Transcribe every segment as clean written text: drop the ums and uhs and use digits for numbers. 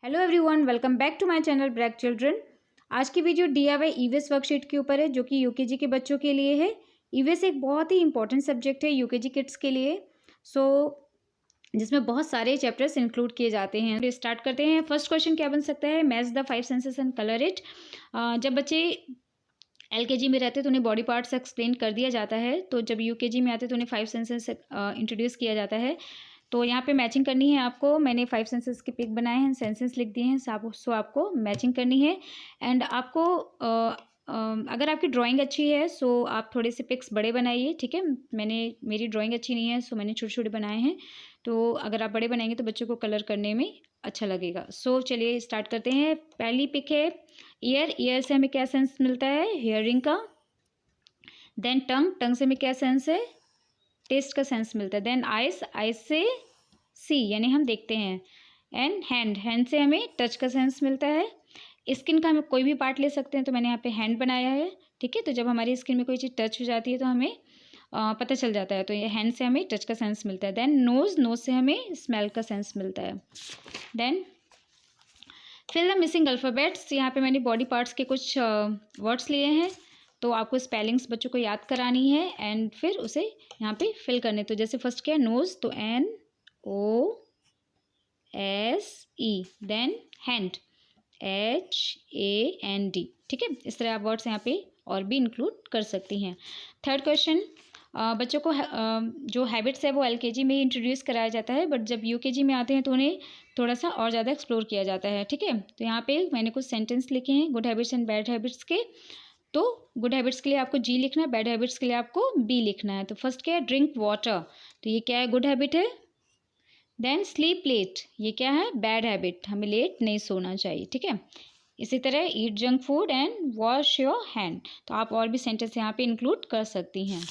Hello everyone, welcome back to my channel ब्रैक children. आज की वीडियो DIY ईवीएस वर्कशीट के ऊपर है, जो कि यूकेजी के बच्चों के लिए है। ईवीएस एक बहुत ही इंपॉर्टेंट सब्जेक्ट है यूकेजी किड्स के लिए, जिसमें बहुत सारे चैप्टर्स इंक्लूड किए जाते हैं। स्टार्ट करते हैं। फर्स्ट क्वेश्चन क्या बन सकता है? Match the 5 senses and colour it. जब बच्चे LKG में रहते हैं तो उन्हें बॉडी पार्ट्स एक्सप्लेन कर दिया जाता है, तो जब यूकेजी में आते हैं तो उन्हें 5 सेंसेस इंट्रोड्यूस किया जाता है। तो यहाँ पे मैचिंग करनी है आपको। मैंने 5 सेंसेस के पिक बनाए हैं, सेंसेस लिख दिए हैं, सो आपको मैचिंग करनी है। एंड आपको अगर आपकी ड्राइंग अच्छी है सो आप थोड़े से पिक्स बड़े बनाइए, ठीक है। मेरी ड्राइंग अच्छी नहीं है सो मैंने छोटे छोटे बनाए हैं, तो अगर आप बड़े बनाएंगे तो बच्चों को कलर करने में अच्छा लगेगा। सो चलिए स्टार्ट करते हैं। पहली पिक है ईयर। ईयर से हमें क्या सेंस मिलता है? हियरिंग का। देन टंग। टंग से हमें क्या सेंस है? टेस्ट का सेंस मिलता है। Then ice. आइस से सी यानी हम देखते हैं। And hand. हैंड से हमें टच का सेंस मिलता है। स्किन का हम कोई भी पार्ट ले सकते हैं, तो मैंने यहाँ पे हैंड बनाया है, ठीक है। तो जब हमारी स्किन में कोई चीज़ टच हो जाती है तो हमें पता चल जाता है, तो ये हैंड से हमें टच का सेंस मिलता है। Then knows. नोज से हमें स्मेल का सेंस मिलता है। Then fill the missing alphabets. यहाँ पे मैंने बॉडी पार्ट्स के कुछ वर्ड्स लिए हैं, तो आपको स्पेलिंग्स बच्चों को याद करानी है एंड फिर उसे यहाँ पे फिल करने। तो जैसे फर्स्ट क्या है? नोज, तो NOSE। देन हैंड, HAND, ठीक है। इस तरह आप वर्ड्स यहाँ पे और भी इंक्लूड कर सकती हैं। थर्ड क्वेश्चन, बच्चों को जो हैबिट्स है वो LKG में इंट्रोड्यूस कराया जाता है, बट जब UKG में आते हैं तो उन्हें थोड़ा सा और ज़्यादा एक्सप्लोर किया जाता है, ठीक है। तो यहाँ पे मैंने कुछ सेंटेंस लिखे हैं good habits and bad habits के। तो गुड हैबिट्स के लिए आपको G लिखना है, बैड हैबिट्स के लिए आपको B लिखना है। तो फर्स्ट क्या है? ड्रिंक वाटर, तो ये क्या है? गुड हैबिट है। देन स्लीप लेट, ये क्या है? बैड हैबिट, हमें लेट नहीं सोना चाहिए, ठीक है। इसी तरह ईट junk food and wash your hand. तो आप और भी सेंटेंस यहाँ पे इंक्लूड कर सकती हैं।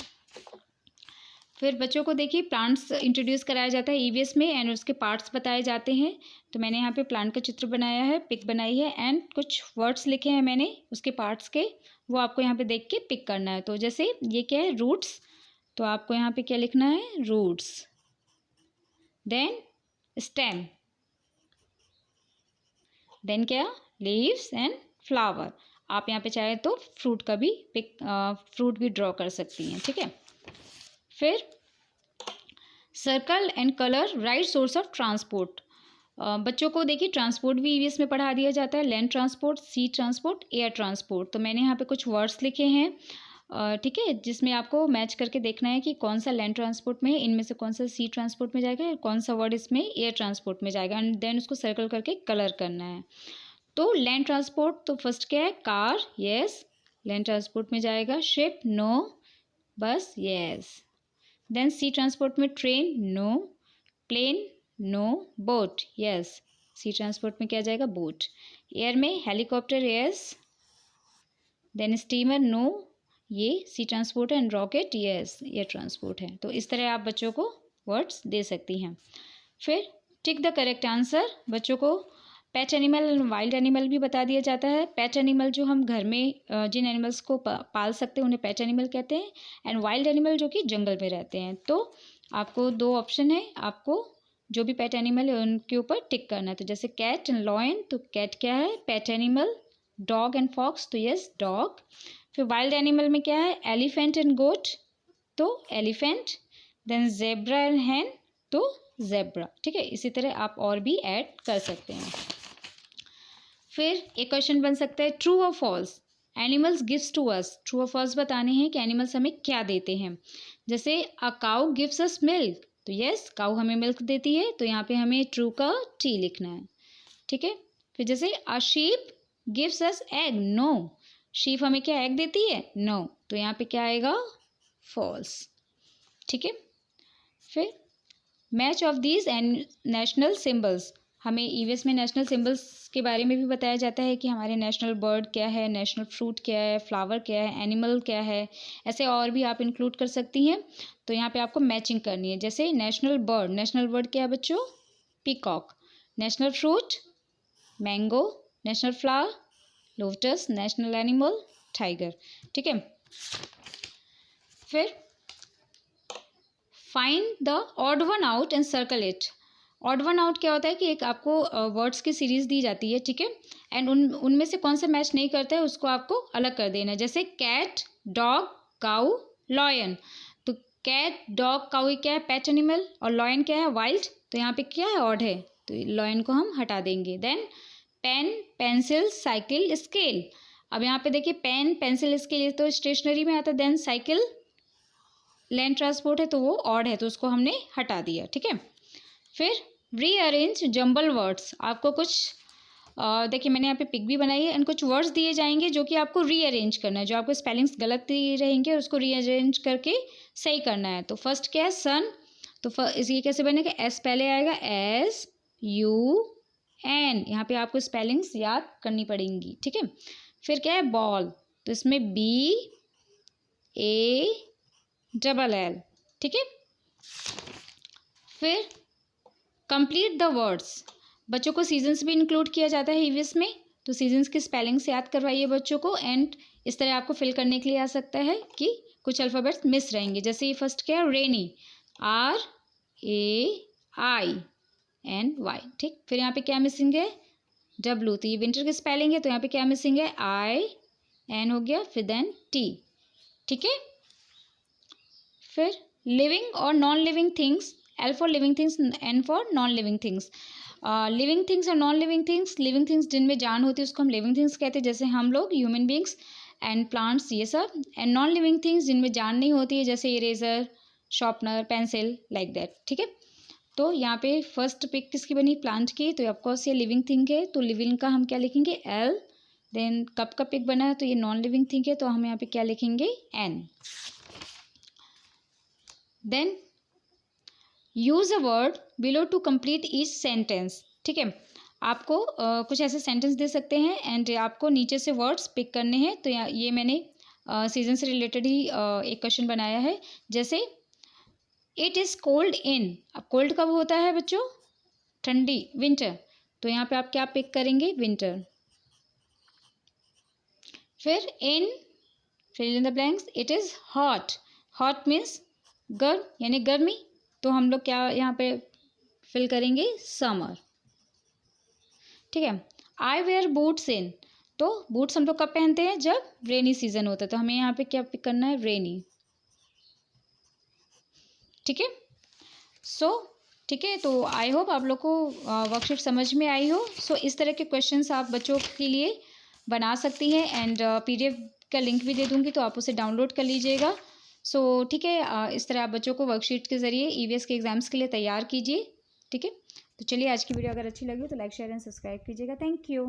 फिर बच्चों को देखिए प्लांट्स इंट्रोड्यूस कराया जाता है EVS में एंड उसके पार्ट्स बताए जाते हैं। तो मैंने यहाँ पे प्लांट का चित्र बनाया है, पिक बनाई है एंड कुछ वर्ड्स लिखे हैं मैंने उसके पार्ट्स के, वो आपको यहाँ पे देख के पिक करना है। तो जैसे ये क्या है? रूट्स, तो आपको यहाँ पे क्या लिखना है? रूट्स। Then stem. देन क्या? Leaves and flower. आप यहाँ पे चाहे तो फ्रूट का भी फ्रूट भी ड्रॉ कर सकती हैं, ठीक है। फिर circle and colour right source of transport. बच्चों को देखिए ट्रांसपोर्ट भी EVS में पढ़ा दिया जाता है, लैंड ट्रांसपोर्ट, सी ट्रांसपोर्ट, एयर ट्रांसपोर्ट। तो मैंने यहाँ पे कुछ वर्ड्स लिखे हैं, ठीक है, जिसमें आपको मैच करके देखना है कि कौन सा लैंड ट्रांसपोर्ट में है, इनमें से कौन सा सी ट्रांसपोर्ट में जाएगा और कौन सा वर्ड इसमें एयर ट्रांसपोर्ट में जाएगा, एंड देन उसको सर्कल करके कलर करना है। तो लैंड ट्रांसपोर्ट, तो फर्स्ट क्या है? कार, येस, लैंड ट्रांसपोर्ट में जाएगा। Ship, no, bus, yes. Then sea transport में train, no, plane, no, boat, yes, sea transport में क्या जाएगा? बोट। एयर में helicopter, yes. Then steamer, no, ये सी ट्रांसपोर्ट है। And rocket, yes, air transport है। तो इस तरह आप बच्चों को वर्ड्स दे सकती हैं। फिर टिक द करेक्ट आंसर। बच्चों को pet animal and wild animal भी बता दिया जाता है। पेट एनिमल जो हम घर में जिन एनिमल्स को पाल सकते हैं उन्हें पेट एनिमल कहते हैं, एंड वाइल्ड एनिमल जो कि जंगल में रहते हैं। तो आपको 2 ऑप्शन है, आपको जो भी पेट एनिमल है उनके ऊपर टिक करना है। तो जैसे कैट एंड लॉयन, तो कैट क्या है? Pet animal. Dog and fox, तो यस, डॉग। फिर वाइल्ड एनिमल में क्या है? एलिफेंट एंड गोट, तो elephant. Then zebra and hen, तो जेब्रा, ठीक है। इसी तरह आप और भी ऐड कर सकते हैं। फिर एक क्वेश्चन बन सकता है ट्रू और false. Animals gives to us, true और फॉल्स बताने हैं कि एनिमल्स हमें क्या देते हैं। जैसे a cow gives us milk, तो यस, काउ हमें मिल्क देती है, तो यहाँ पे हमें ट्रू का T लिखना है, ठीक है। फिर जैसे a sheep gives us egg, no, sheep हमें क्या एग देती है? नो, तो यहाँ पे क्या आएगा? फॉल्स, ठीक है। फिर match of these and national symbols. हमें EVS में नेशनल सिम्बल्स के बारे में भी बताया जाता है कि हमारे नेशनल बर्ड क्या है, नेशनल फ्रूट क्या है, फ्लावर क्या है, एनिमल क्या है, ऐसे और भी आप इंक्लूड कर सकती हैं। तो यहाँ पे आपको मैचिंग करनी है। जैसे नेशनल बर्ड, नेशनल बर्ड क्या है बच्चों? Peacock. National fruit, mango. National flower, lotus. National animal, tiger, ठीक है। फिर find the odd one out and circle it. Odd one out क्या होता है कि एक आपको वर्ड्स की सीरीज दी जाती है, ठीक है, एंड उनमें से कौन सा मैच नहीं करता है उसको आपको अलग कर देना है। जैसे कैट, डॉग, काऊ, लॉयन। तो कैट, डॉग, काऊ क्या है? Pet animal. और लॉयन क्या है? वाइल्ड। तो यहाँ पे क्या है? ऑड है, तो लॉयन को हम हटा देंगे। Then pen, pencil, cycle, scale. अब यहाँ पे देखिए पेन, पेंसिल, स्केल तो स्टेशनरी में आता है। देन साइकिल लैंड ट्रांसपोर्ट है तो वो ऑड है, तो उसको हमने हटा दिया, ठीक है। फिर रीअरेंज जंबल वर्ड्स। आपको कुछ देखिए मैंने यहाँ पे पिक भी बनाई है एंड कुछ वर्ड्स दिए जाएंगे जो कि आपको रीअरेंज करना है, जो आपको स्पेलिंग्स गलत रहेंगे उसको रीअरेंज करके सही करना है। तो फर्स्ट क्या है? सन। तो ये कैसे बनेगा? एस पहले आएगा, एस यू एन। यहाँ पे आपको स्पेलिंग्स याद करनी पड़ेंगी, ठीक है। फिर क्या है? बॉल। तो इसमें बी ए डबल एल, ठीक है। फिर कंप्लीट द वर्ड्स। बच्चों को सीजन्स भी इंक्लूड किया जाता है ईवीएस में, तो सीजन्स की स्पेलिंग से याद करवाइए बच्चों को। एंड इस तरह आपको फिल करने के लिए आ सकता है कि कुछ अल्फ़ाबेट्स मिस रहेंगे। जैसे ये फर्स्ट क्या है? Rainy, R A I N Y, ठीक। फिर यहाँ पे क्या मिसिंग है? डब्लू। तो ये विंटर की स्पेलिंग है, तो यहाँ पे क्या मिसिंग है? आई एन हो गया, फिर देन टी, ठीक है। फिर लिविंग और non living things. L for living things, N for non living things. Living things और non living things. Living things जिनमें जान होती है उसको हम लिविंग थिंग्स कहते हैं, जैसे हम लोग, ह्यूमन बींग्स एंड प्लांट्स, ये सब। एंड नॉन लिविंग थिंग्स जिनमें जान नहीं होती है, जैसे eraser, sharpener, pencil, like that, ठीक है। तो यहाँ पे फर्स्ट पिक किसकी बनी? प्लांट की। तो ऑफकोर्स ये लिविंग थिंग है, तो लिविंग का हम क्या लिखेंगे? एल। देन कप का पिक बना है तो ये नॉन लिविंग थिंग है, तो हम यहाँ पे क्या लिखेंगे? An. Then use a word below to complete each sentence, ठीक है। आपको कुछ ऐसे सेंटेंस दे सकते हैं एंड आपको नीचे से वर्ड्स पिक करने हैं। तो ये मैंने सीजन से रिलेटेड ही एक क्वेश्चन बनाया है। जैसे इट इज़ कोल्ड इन। अब कोल्ड कब होता है बच्चों? ठंडी, विंटर। तो यहाँ पे आप क्या पिक करेंगे? विंटर। फिर इन fill in the blanks. It is hot. Hot means गर्म यानी गर्मी, तो हम लोग क्या यहाँ पे फिल करेंगे? समर, ठीक है। आई वेयर बूट्स इन। तो बूट्स हम लोग कब पहनते हैं? जब रेनी सीजन होता है, तो हमें यहाँ पे क्या पिक करना है? रेनी, ठीक है। सो ठीक है, तो आई होप आप लोग को वर्कशीट समझ में आई हो। सो इस तरह के क्वेश्चंस आप बच्चों के लिए बना सकती हैं एंड पीडीएफ का लिंक भी दे दूँगी, तो आप उसे डाउनलोड कर लीजिएगा। सो ठीक है, इस तरह आप बच्चों को वर्कशीट के ज़रिए ईवीएस के एग्ज़ाम्स के लिए तैयार कीजिए, ठीक है। तो चलिए, आज की वीडियो अगर अच्छी लगी तो लाइक, शेयर एंड सब्सक्राइब कीजिएगा। Thank you.